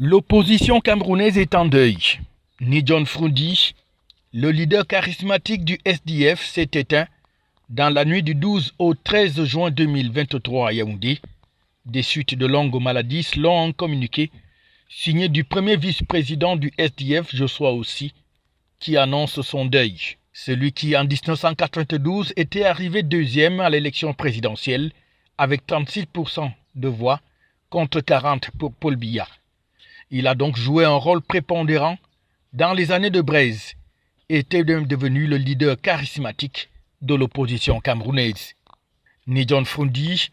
L'opposition camerounaise est en deuil. Nidjon Froundi, le leader charismatique du SDF, s'est éteint dans la nuit du 12 au 13 juin 2023 à Yaoundé, des suites de longues maladies selon un communiqué signé du premier vice-président du SDF, Joshua Aussi, qui annonce son deuil. Celui qui, en 1992, était arrivé deuxième à l'élection présidentielle avec 36% de voix contre 40 pour Paul Biya. Il a donc joué un rôle prépondérant dans les années de Braise et était devenu le leader charismatique de l'opposition camerounaise. Nidjon Froundi,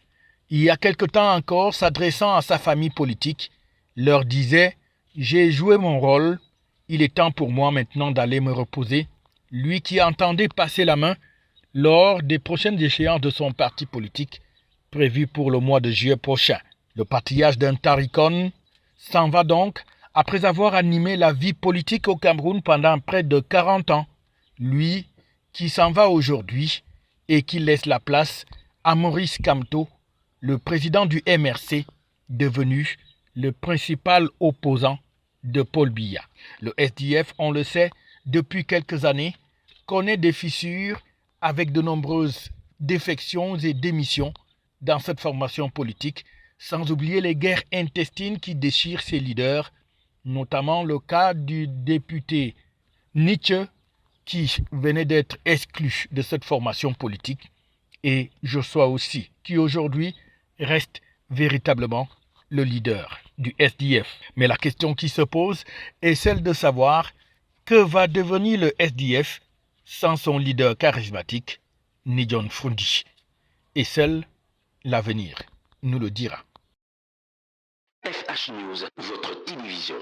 il y a quelque temps encore, s'adressant à sa famille politique, leur disait « J'ai joué mon rôle, il est temps pour moi maintenant d'aller me reposer », lui qui entendait passer la main lors des prochaines échéances de son parti politique prévues pour le mois de juillet prochain. Le patrouillage d'un Tarikon s'en va donc après avoir animé la vie politique au Cameroun pendant près de 40 ans. Lui qui s'en va aujourd'hui et qui laisse la place à Maurice Kamto, le président du MRC, devenu le principal opposant de Paul Biya. Le SDF, on le sait, depuis quelques années, connaît des fissures avec de nombreuses défections et démissions dans cette formation politique, sans oublier les guerres intestines qui déchirent ses leaders, notamment le cas du député Nietzsche, qui venait d'être exclu de cette formation politique, et Joshua Aussi, qui aujourd'hui reste véritablement le leader du SDF. Mais la question qui se pose est celle de savoir que va devenir le SDF sans son leader charismatique, Nidjon Froundi. Et seul l'avenir nous le dira. FH News, votre télévision.